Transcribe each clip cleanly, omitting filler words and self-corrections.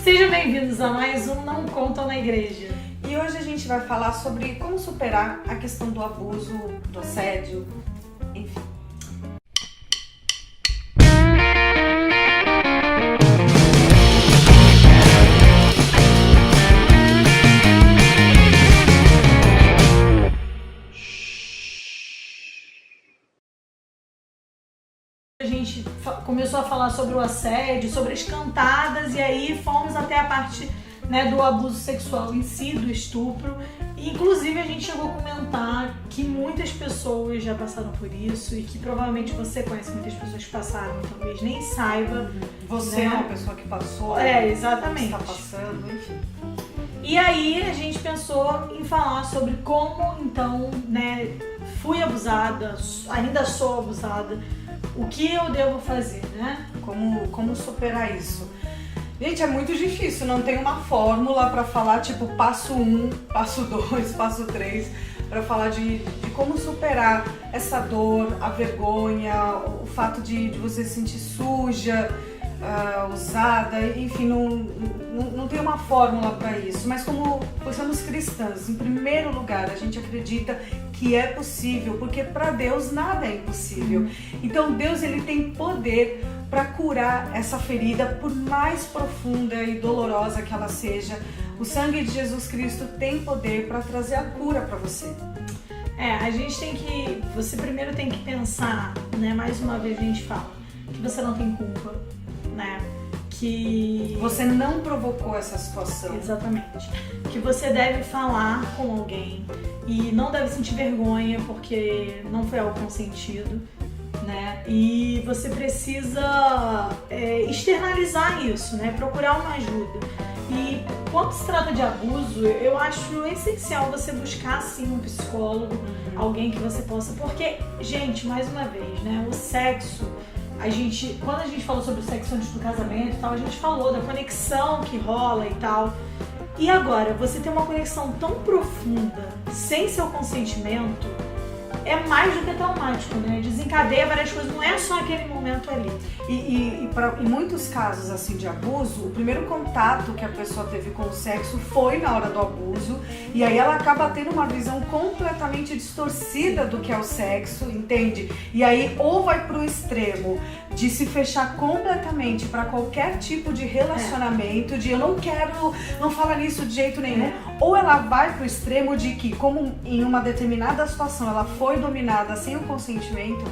Sejam bem-vindos a mais um Não Contam na Igreja. E hoje a gente vai falar sobre como superar a questão do abuso, do assédio, enfim. A gente começou a falar sobre o assédio, sobre as cantadas, e aí fomos até a parte, né, do abuso sexual em si, do estupro. E, inclusive, a gente chegou a comentar que muitas pessoas já passaram por isso e que provavelmente você conhece muitas pessoas que passaram, talvez nem saiba. Você né? é uma pessoa que passou, exatamente. está passando, enfim. E aí a gente pensou em falar sobre como, então, né, fui abusada, ainda sou abusada, o que eu devo fazer, né? Como superar isso? Gente, é muito difícil, não tem uma fórmula para falar, tipo, passo 1, passo 2, passo 3, para falar de como superar essa dor, a vergonha, o fato de você se sentir suja, usada, enfim, não tem uma fórmula para isso. Mas como somos cristãs, em primeiro lugar, a gente acredita que é possível, porque para Deus nada é impossível. Então Deus, ele tem poder para curar essa ferida, por mais profunda e dolorosa que ela seja. O sangue de Jesus Cristo tem poder para trazer a cura para você. A gente você primeiro tem que pensar, né, mais uma vez a gente fala, que você não tem culpa, né, que você não provocou essa situação. Exatamente. Que você deve falar com alguém e não deve sentir vergonha porque não foi algo consentido, né? E você precisa externalizar isso, né? Procurar uma ajuda. E quando se trata de abuso, eu acho essencial você buscar sim um psicólogo, alguém que você possa, porque, gente, mais uma vez, né? O sexo, quando a gente falou sobre o sexo antes do casamento e tal, a gente falou da conexão que rola e tal. E agora, você ter uma conexão tão profunda, sem seu consentimento, é mais do que traumático, né? Desencadeia várias coisas, não é só aquele momento ali. Em muitos casos assim de abuso, o primeiro contato que a pessoa teve com o sexo foi na hora do abuso, e aí ela acaba tendo uma visão completamente distorcida do que é o sexo, entende? E aí ou vai pro extremo de se fechar completamente para qualquer tipo de relacionamento, de eu não quero, não fala nisso de jeito nenhum, ou ela vai pro extremo de que, como em uma determinada situação ela foi dominada sem o consentimento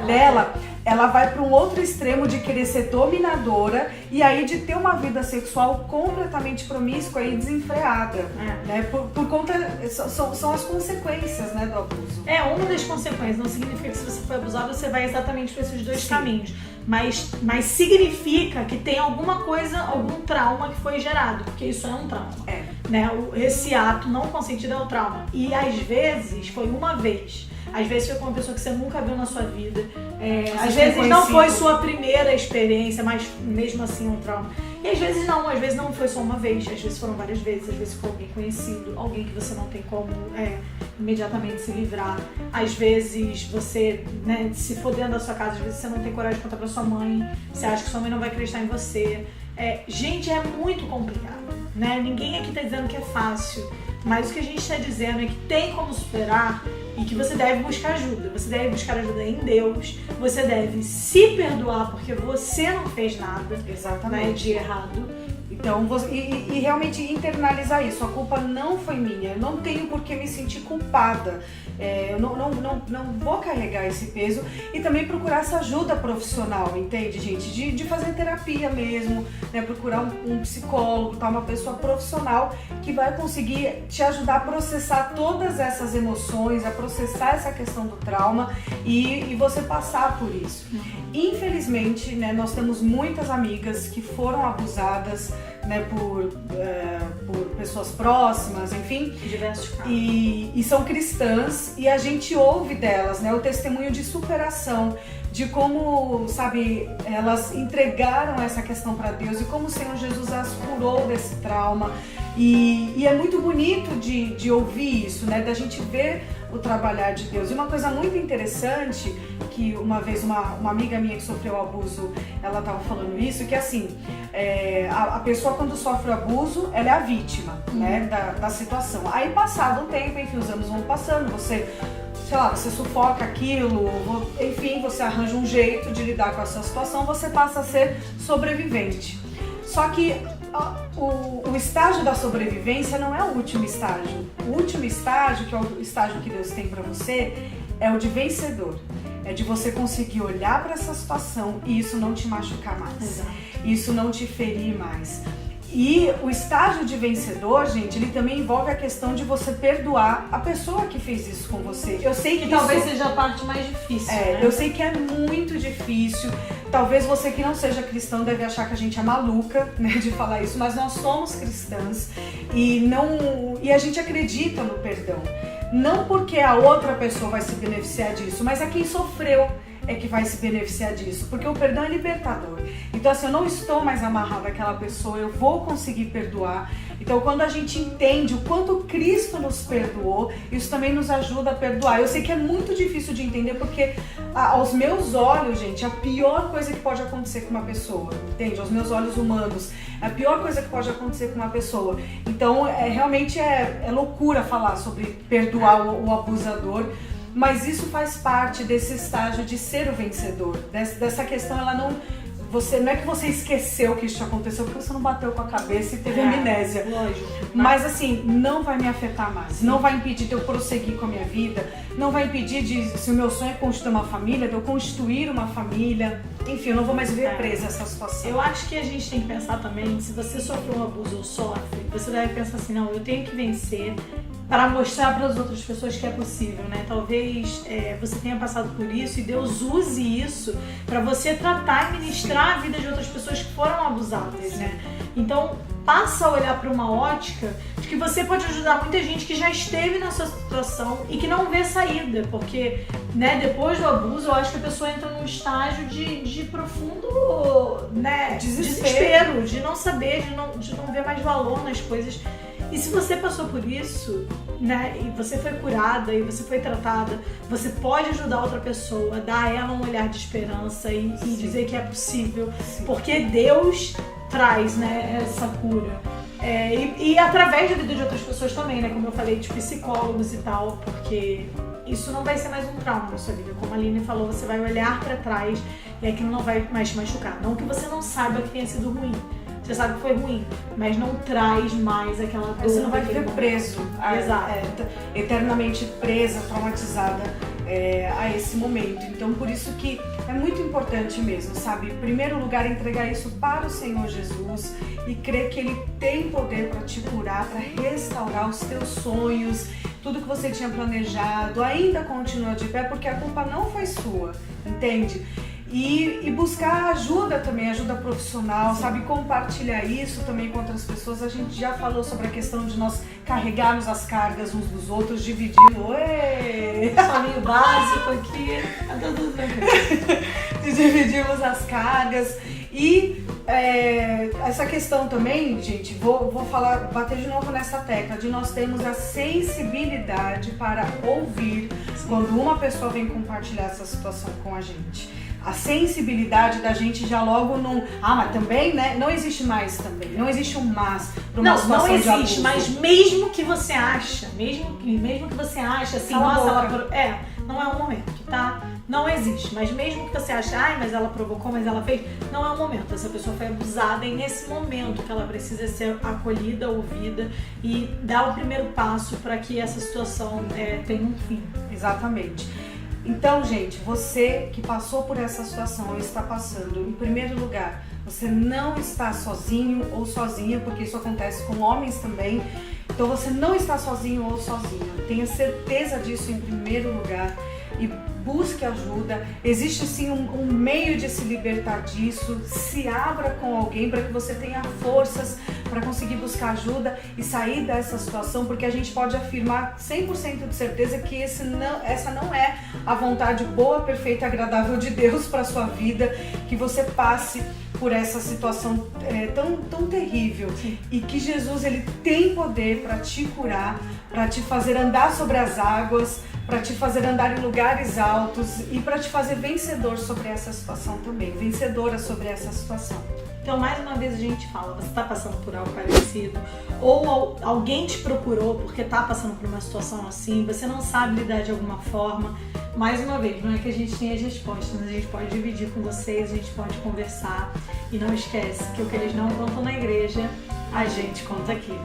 dela, ela vai para um outro extremo de querer ser dominadora e aí de ter uma vida sexual completamente promíscua e desenfreada, né? Por conta, são as consequências, né, do abuso. Uma das consequências, não significa que se você foi abusado você vai exatamente para esses dois caminhos, mas significa que tem alguma coisa, algum trauma que foi gerado, porque isso é um trauma, né? Esse ato não consentido é o trauma, e às vezes foi uma vez. Às vezes foi com uma pessoa que você nunca viu na sua vida. Às vezes não foi sua primeira experiência, mas mesmo assim é um trauma. E às vezes não foi só uma vez, às vezes foram várias vezes, às vezes foi alguém conhecido, alguém que você não tem como imediatamente se livrar. Às vezes você, né, se for dentro da sua casa, às vezes você não tem coragem de contar pra sua mãe, você acha que sua mãe não vai acreditar em você. Gente, é muito complicado, né? Ninguém aqui tá dizendo que é fácil, mas o que a gente está dizendo é que tem como superar e que você deve buscar ajuda. Você deve buscar ajuda em Deus, você deve se perdoar porque você não fez nada, né, de errado. Então, e realmente internalizar isso, a culpa não foi minha, eu não tenho por que me sentir culpada, eu não vou carregar esse peso, e também procurar essa ajuda profissional, entende, gente? De fazer terapia mesmo, né? Procurar um psicólogo, uma pessoa profissional que vai conseguir te ajudar a processar todas essas emoções, a processar essa questão do trauma e você passar por isso. Infelizmente, né, nós temos muitas amigas que foram abusadas, né, por pessoas próximas, enfim, diversos casos. E são cristãs, e a gente ouve delas, né, o testemunho de superação, de como, sabe, elas entregaram essa questão para Deus e como o Senhor Jesus as curou desse trauma. E é muito bonito de ouvir isso, né? Da gente ver o trabalhar de Deus. E uma coisa muito interessante, que uma vez uma amiga minha que sofreu abuso, ela estava falando isso, que assim, a pessoa quando sofre abuso, ela é a vítima, né, da situação. Aí passado um tempo, enfim, os anos vão passando, você, sei lá, você sufoca aquilo, enfim, você arranja um jeito de lidar com essa situação, você passa a ser sobrevivente. Só que o estágio da sobrevivência não é o último estágio. O último estágio, que é o estágio que Deus tem para você, é o de vencedor. É de você conseguir olhar para essa situação e isso não te machucar mais. Exato. Isso não te ferir mais. E o estágio de vencedor, gente, ele também envolve a questão de você perdoar a pessoa que fez isso com você. Eu sei que talvez seja a parte mais difícil, né? Eu sei que é muito difícil. Talvez você que não seja cristão deve achar que a gente é maluca, né, de falar isso, mas nós somos cristãs e a gente acredita no perdão. Não porque a outra pessoa vai se beneficiar disso, mas a quem sofreu é que vai se beneficiar disso, porque o perdão é libertador. Então assim, eu não estou mais amarrada àquela pessoa, eu vou conseguir perdoar. Então quando a gente entende o quanto Cristo nos perdoou, isso também nos ajuda a perdoar. Eu sei que é muito difícil de entender, porque aos meus olhos, gente, a pior coisa que pode acontecer com uma pessoa, entende? Aos meus olhos humanos, a pior coisa que pode acontecer com uma pessoa. Então realmente é loucura falar sobre perdoar o abusador, mas isso faz parte desse estágio de ser o vencedor. Dessa questão, não é que você esqueceu que isso aconteceu, porque você não bateu com a cabeça e teve amnésia. Lógico. Mas assim, não vai me afetar mais. Sim. Não vai impedir de eu prosseguir com a minha vida. Não vai impedir se o meu sonho é constituir uma família, de eu constituir uma família. Enfim, eu não vou mais viver presa nessa situação. Eu acho que a gente tem que pensar também, se você sofreu um abuso ou sofre, você deve pensar assim, não, eu tenho que vencer para mostrar para as outras pessoas que é possível, né? Talvez você tenha passado por isso e Deus use isso para você tratar e ministrar a vida de outras pessoas que foram abusadas, né? Então, passa a olhar para uma ótica de que você pode ajudar muita gente que já esteve nessa situação e que não vê saída, porque, né, depois do abuso, eu acho que a pessoa entra num estágio de profundo, né, desespero, de não saber, de não ver mais valor nas coisas. E se você passou por isso, né, e você foi curada e você foi tratada, você pode ajudar outra pessoa, dar a ela um olhar de esperança e dizer que é possível. Sim. Porque Deus traz, né, essa cura. E através da vida de outras pessoas também, né, como eu falei, de psicólogos e tal, porque isso não vai ser mais um trauma na sua vida. Como a Aline falou, você vai olhar pra trás e aquilo não vai mais te machucar. Não que você não saiba que tenha sido ruim. Você sabe que foi ruim, mas não traz mais aquela dor. Você não vai ficar preso, eternamente presa, traumatizada a esse momento. Então, por isso que é muito importante mesmo, sabe? Em primeiro lugar, entregar isso para o Senhor Jesus e crer que Ele tem poder para te curar, para restaurar os teus sonhos, tudo que você tinha planejado, ainda continua de pé, porque a culpa não foi sua, entende? E buscar ajuda também, ajuda profissional, sabe? Compartilhar isso também com outras pessoas. A gente já falou sobre a questão de nós carregarmos as cargas uns dos outros, dividindo. Solinho básico aqui. Dividimos as cargas. E essa questão também, gente, vou bater de novo nessa tecla, de nós termos a sensibilidade para ouvir quando uma pessoa vem compartilhar essa situação com a gente. A sensibilidade da gente já logo não... mas também, né? Não existe mais também. Não existe um mas para uma situação de abuso. Não existe, mas mesmo que você acha, mesmo que você acha assim, não é o momento, tá? Não existe, mas mesmo que você ache, mas ela provocou, mas ela fez, não é o momento. Essa pessoa foi abusada e nesse momento que ela precisa ser acolhida, ouvida e dar o primeiro passo para que essa situação tenha um fim. Exatamente. Então, gente, você que passou por essa situação ou está passando, em primeiro lugar, você não está sozinho ou sozinha, porque isso acontece com homens também. Então, você não está sozinho ou sozinha. Tenha certeza disso em primeiro lugar e busque ajuda. Existe sim um meio de se libertar disso. Se abra com alguém para que você tenha forças para conseguir buscar ajuda e sair dessa situação, porque a gente pode afirmar 100% de certeza que essa não é a vontade boa, perfeita e agradável de Deus para sua vida, que você passe por essa situação tão terrível. Sim. E que Jesus, ele tem poder para te curar, para te fazer andar sobre as águas, para te fazer andar em lugares altos e para te fazer vencedor sobre essa situação também, vencedora sobre essa situação. Então, mais uma vez a gente fala, você está passando por algo parecido, ou alguém te procurou porque está passando por uma situação assim, você não sabe lidar de alguma forma. Mais uma vez, não é que a gente tenha as respostas, mas a gente pode dividir com vocês, a gente pode conversar. E não esquece que o que eles não contam na igreja, a gente conta aqui.